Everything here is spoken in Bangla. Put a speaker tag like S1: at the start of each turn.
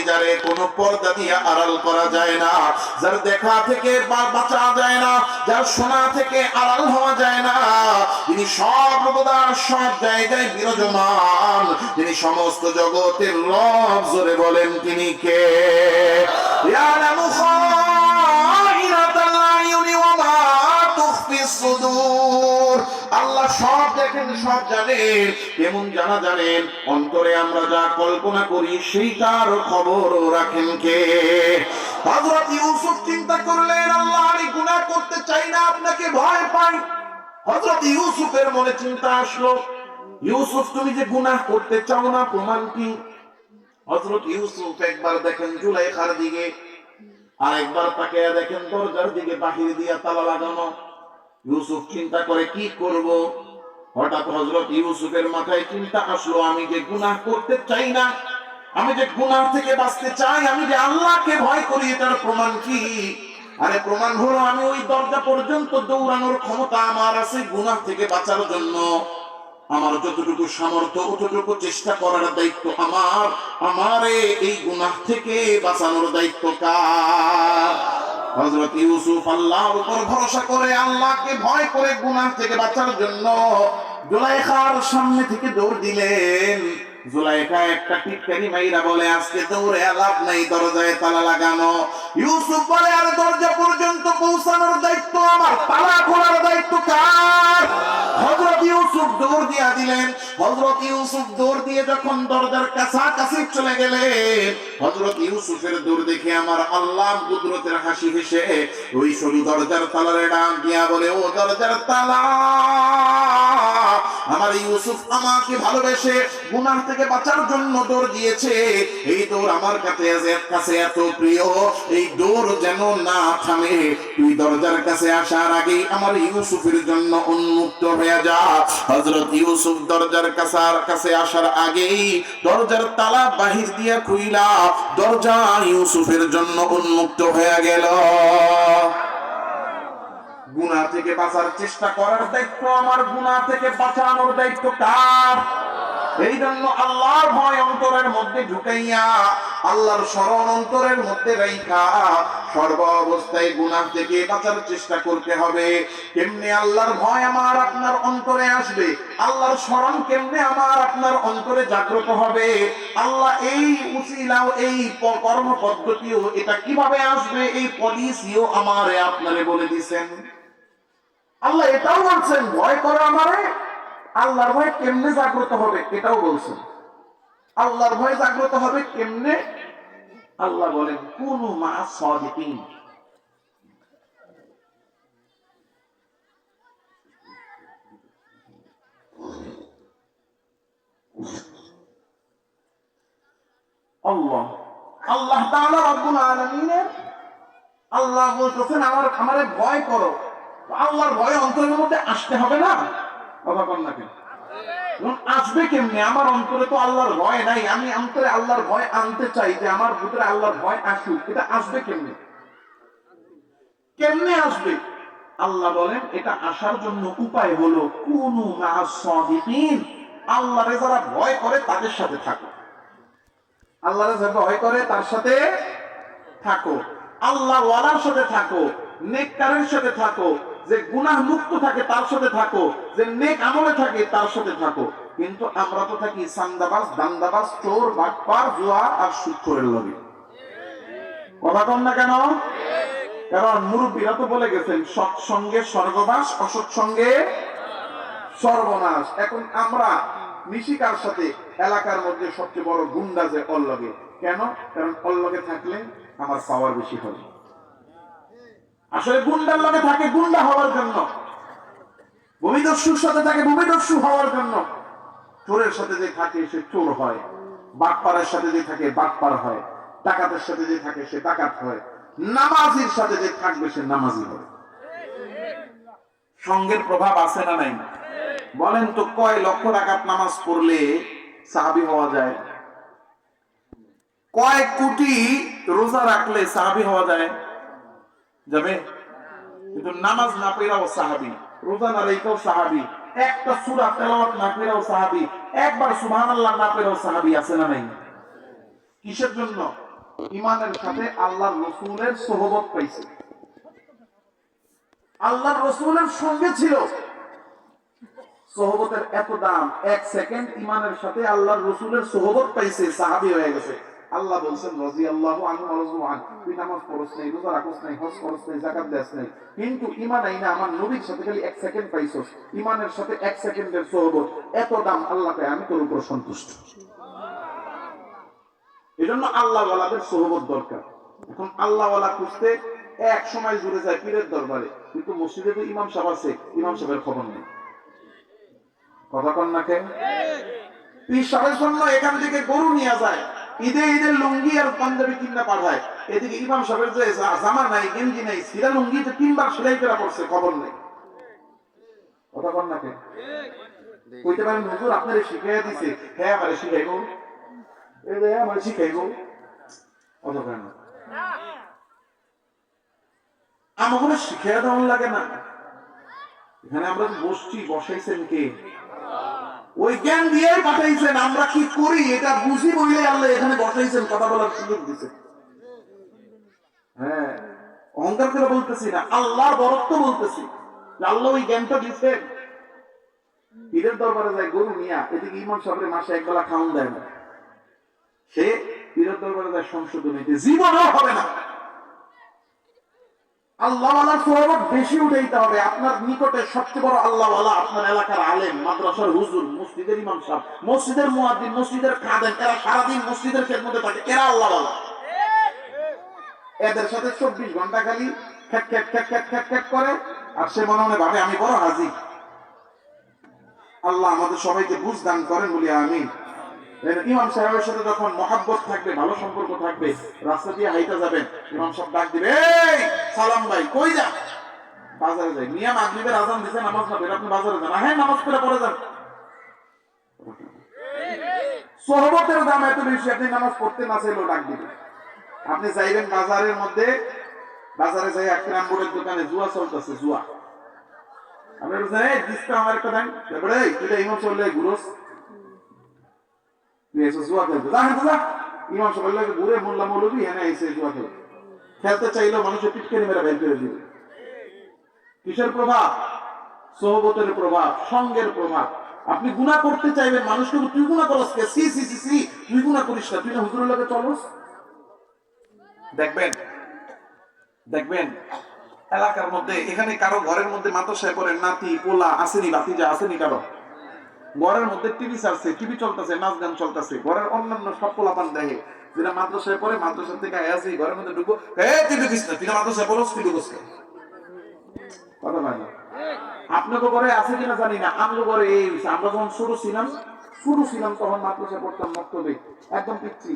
S1: যারে কোনো পর্দা দিয়ে আড়াল করা যায় না, যার দেখা থেকে বাঁচা যায় না, যার শোনা থেকে আড়াল হওয়া যায় না, যিনি সর্বদা সব জায়গায় বিরাজমান, যিনি সমস্ত জগতের রব, জোরে বলেন তিনি কে? ইয়ালামু খাইনাতাল আয়ুনি ওয়া মা তুখফিস সুদূর। আল্লাহ সব দেখেন, সব জানেন। কেমন জানেন? অন্তরে আমরা যা কল্পনা করি সেইটার খবর রাখেন কে? হযরত ইউসুফ চিন্তা করলেন, আল্লাহ আমি গুনাহ করতে চাই না, আপনাকে ভয় পাই। হযরত ইউসুফের মনে চিন্তা আসলো, ইউসুফ তুমি যে গুনাহ করতে চাও না, প্রমাণ কি? হযরত ইউসুফ একবার দেখেন জুলাইখার দিকে, আর একবার তাকিয়ে দেখেন দরজার দিকে, বাহির দিয়া তালা লাগানো। ইউসুফ চিন্তা করে কি করব। হঠাৎ হযরত ইউসুফের মাথায় চিন্তা আসলো, আমি যে গুনাহ করতে চাই না, আমি যে গুনাহ থেকে বাঁচতে চাই, আমি যে আল্লাহকে ভয় করি, এটার প্রমাণ কি? আরে প্রমাণ হলো আমি ওই দরজা পর্যন্ত দৌড়ানোর ক্ষমতা আমার আছে গুনাহ থেকে বাঁচার জন্য। আমার যতটুকু সামর্থ্য ততটুকু চেষ্টা করার দায়িত্ব আমার। আমারে এই গুনাহ থেকে বাঁচানোর দায়িত্ব কার? হযরত ইউসুফ আল্লাহর উপর ভরসা করে, আল্লাহকে ভয় করে গুনাহ থেকে বাঁচার জন্য জুলাইখার সামনে থেকে দৌড় দিলেন। জুলাইখা একটা টিটকারি মাইরা বলে, আজকে দৌড়ে লাভ নাই, দরজায় তালা লাগানো। ইউসুফ বলে, আরে দরজা পর্যন্ত পৌঁছানোর দায়িত্ব আমার, তালা খোলার দায়িত্ব কার? হযরত ইউসুফ দৌড় দিয়া দিলেন। হযরত ইউসুফ দৌড় দিয়ে যখন দরজার কাছাকাছি চলে গেলেন, হযরত ইউসুফের দৌড় দেখে আমার আল্লাহ কুদরতের হাসি হেসে ওই সরু দরজার তালারে ডাক দিয়া বলে, ও দরজার তালা, আমার ইউসুফ আমাকে ভালোবেসে গুনাহ থেকে বাঁচার জন্য দৌড় দিয়েছে। এই দৌড় আমার কাছে এত প্রিয়, এই দৌড় যেন না থামে। তুই দরজার কাছে আসার আগেই আমার ইউসুফের জন্য উন্মুক্ত হয়ে যা। হযরত ইউসুফ দরজার কাছে আসার আগেই দরজার তালা বাহির দিয়া খুইলা দরজা ইউসুফের জন্য উন্মুক্ত হয়ে গেল। গুনাহ থেকে বাঁচার চেষ্টা করার দায়িত্ব আমার, গুনাহ থেকে বাঁচানোর দায়িত্ব কার? এই জন্য আল্লাহর ভয় অন্তরের মধ্যে ঢুকাইয়া, আল্লাহর স্মরণ অন্তরের মধ্যে রাইখা সর্ব অবস্থায় গুনাহ থেকে বাঁচার চেষ্টা করতে হবে। কেমনে আল্লাহর ভয় আমার আপনার অন্তরে আসবে? আল্লাহর স্মরণ কেমনে আমার আপনার অন্তরে জাগ্রত হবে? আল্লাহ এই উসিলাও, এই কর্ম পদ্ধতিও এটা কিভাবে আসবে, এই পলিসিও আমারে আপনারে বলে দিয়েছেন। আল্লাহ এটাও বলছেন, ভয় করো আমারে। আল্লাহর ভয় কেমনে জাগ্রত হবে এটাও বলছেন। আল্লাহর ভয় জাগ্রত হবে কেমনে? আল্লাহ বলেন, কুনু মা'আস সাদিকিন। আল্লাহ তাআলা রব্বুল আলামিনের আল্লাহ বলতেছেন, আমারে ভয় করো। আল্লাহর ভয় অন্তরের মধ্যে আসতে হবে না? কথা বল না কেন? আসবে কেমনে? আমার অন্তরে তো আল্লাহর ভয় নাই। আমি অন্তরে আল্লাহর ভয় আনতে চাই, যে আমার ভিতরে আল্লাহর ভয় আসুক। এটা আসবে কেমনে? কেমনে আসবে? আল্লাহ বলেন, এটা আসার জন্য উপায় হলো কুনু মা'আস সাদিকিন। আল্লাহরে যারা ভয় করে তাদের সাথে থাকো। আল্লাহরে যারা ভয় করে তার সাথে থাকো, আল্লাহ ওয়ালার সাথে থাকো, নেককারের সাথে থাকো, যে গুনাহ মুক্ত থাকে তার সাথে থাকো, যে নেক আমলে থাকে তার সাথে থাকো। কিন্তু আমরা তো থাকি সান্দাবাজ, দান্দাবাজ, চোর, বাটপার, জুয়া আর সুদখোরের লগে। কথা কন না কেন? কারণ মুরব্বীরা তো বলে গেছেন, সৎসঙ্গে স্বর্গবাস, অসৎসঙ্গে সর্বনাশ। এখন আমরা নিশিকার সাথে এলাকার মধ্যে সবচেয়ে বড় গুন্ডা যে অল্লগে। কেন? কারণ অল্লগে থাকলে আমার পাওয়ার বেশি হবে। আসলে গুন্ডার লগে থাকে গুন্ডা হওয়ার জন্য, ভূমিদস্যুর সাথে থাকে ভূমিদস্যু হওয়ার জন্য। চোরের সাথে যে থাকে সে চোর হয়, বাটপারের সাথে যে থাকে বাটপার হয়, ডাকাতের সাথে যে থাকে সে ডাকাত হয়, নামাজির সাথে যে থাকবে সে নামাজি হয়। সঙ্গের প্রভাব আছে না নাই? বলেন তো, কয় লক্ষ রাকাত নামাজ পড়লে সাহাবী হওয়া যায়? কয় কোটি রোজা রাখলে সাহাবী হওয়া যায়? যাবে? কিন্তু নামাজ না পড়াও সাহাবী, রোজা না রেখেও সাহাবী, একটা সূরা তেলাওয়াত না করেও সাহাবী, একবার সুবহানাল্লাহ না পড়াও সাহাবী। আছে না নাই? কিসের জন্য? ইমানের সাথে আল্লাহর রসুলের সোহবত পাইছে, আল্লাহর রসুলের সঙ্গে ছিল। সোহবতের এত দাম, 1 সেকেন্ড ইমানের সাথে আল্লাহর রসুলের সোহবত পাইছে, সাহাবী হয়ে গেছে। আল্লাহ বলছেন রাদিয়াল্লাহু আনহু ওয়া রাযু আন, তুই নামাজ পড়ছ নাই, রোজা রাখছ নাই, হজ করছ নাই, যাকাত দেস নাই, কিন্তু ঈমান আইনা আমার নবীর সাথে খালি 1 সেকেন্ড পাইছস, ঈমানের সাথে 1 সেকেন্ডের সোহবত এত দাম, আল্লাহ কয় আমি তোর উপর সন্তুষ্ট। এজন্য আল্লাহ ওয়ালাদের সোহবত দরকার। এখন আল্লাহ ওয়ালা খুঁজতে এক সময় জুড়ে যায় পীরের দরবারে, কিন্তু মসজিদে তো ইমাম সাহেব আছে, ইমাম সাহেবের খবর নেই। কথা কন না কেন? পীর সাহেবের জন্য এখান থেকে গরু নিয়ে যায়, ঈদে ঈদের লুঙ্গি আর পাঞ্জাবি কিনা পাঠায়, এদিকে ইমাম সাহেবের যে জামা নাই, গেঞ্জি নাই, সিরা লুঙ্গিতে 3 বার সেলাই করা পড়ছে, খবর নেই। কথা কন না কেন? কইতে পারেন হুজুর আপনারে শিখাইয়া দিছে, হ্যাঁ আমারে শিখাইবো, এই আমারে শিখাইবো। কথা কন না, আমাকে শিখাইয়া দেওয়া লাগে না। এখানে আমরা বসছি, বসাইছেন কে? ওই জ্ঞান দিয়ে পাঠাইছেন, আমরা কি করি এটা বুঝি বলে আল্লাহ এখানে বসাইছেন, কথা বলার সুযোগ দিচ্ছেন। হ্যাঁ, অহংকার করে বলতেছি না, আল্লাহর বরত্ব বলতেছি, আল্লাহ ওই জ্ঞানটা দিচ্ছেন। পীরের দরবারে যায় গরু নিয়া, এদিকে ইমাম সাহেবের মাসে একবেলা খাওয়ান দেয় না, সে পীরের দরবারে যায় সংশোধন হইতে, জীবনও হবে না। আল্লাহ ওয়ালার সোহবত বেশি উঠাইতে হবে। আপনার নিকটে সবচেয়ে বড় আল্লাহ ওয়ালা আপনার এলাকার আলেম, মাদ্রাসার হুজুর, মসজিদের ইমাম সাহেব, মসজিদের মুয়াজ্জিন, মসজিদের খাদেম, এরা সারাদিন মসজিদের খেদমতে থাকে, এরা আল্লাহ ওয়ালা। এদের সাথে 24 ঘন্টা খালি খ্যাট খ্যাট খ্যাট খ্যাট খ্যাট খ্যাট করে, আর সে মনে মনে ভাবে আমি বড় হাজি। আল্লাহ আমাদের সবাইকে বুঝ দান করেন বলি আমিন। ইমাম সাহেবের সাথে যখন মহাব্বত থাকবে, ভালো সম্পর্ক থাকবে, রাস্তা দিয়ে হাইটা যাবেন, ইমাম সাহেব ডাক দিবে, এই সালাম ভাই কই যা? বাজারে যাই। মিয়া মাগরিবের আজান দিছে, নামাজ না পড়ে আপনি বাজারে যান? হ্যাঁ নামাজ পড়ে পড়ে যান। সোহবতের দাম এত বেশি, আপনি নামাজ পড়তে না চাইলেও ডাক দিবে। আপনি যাইবেন বাজারের মধ্যে, বাজারে যাই এক রামপুরের দোকানে জুয়া চলতেছে, জুয়া। আপনি বলছেন এই দিসটা আমার একটা দেন, তারপরে এই তুই ইমাম চললে ঘুরোস, জুয়া খেলতে যা, হেঁটে যা। ইমাম সাহেব লাগে ঘুরে মোল্লা মৌলবি হ্যাঁ এসে জুয়া খেলে, খেলতে চাইলেও মানুষের পিটকে মেরে বের করে দিবে। কিসের প্রভাব? সোহবতের প্রভাব, সঙ্গের প্রভাব। আপনি গুনাহ করতে চাইবেন, মানুষকে তুই গুনাহ করস কে, সি সি সি সি, তুই গুনাহ করিস না, তুই না হুজুরের লগে চলস। দেখবেন দেখবেন এলাকার মধ্যে, এখানে কারো ঘরের মধ্যে মাদ্রাসায় পড়ে নাতি পোলা আসেনি, বাতিজা আসেনি, কারো ঘরের মধ্যে টিভি চালছে, টিভি চলতেছে, নাচ গান চলতেছে, ঘরের অন্যান্য সব পোলাপান দেখে, যেটা মাদ্রাসায় পড়ে, মাদ্রাসা থেকে আসি ঘরের মধ্যে ঢুকবো, তুই ঢুকিস না, তুই মাদ্রাসায় পড়স, তুই ঢুকস না। কথা হয় না? আপনাকে ঘরে আছে কিনা জানি না, আমগো ঘরে এই, আমরা যখন শুরু ছিলাম তখন মাদ্রাসায় পড়তাম, মক্তবে একদম পিচ্ছি।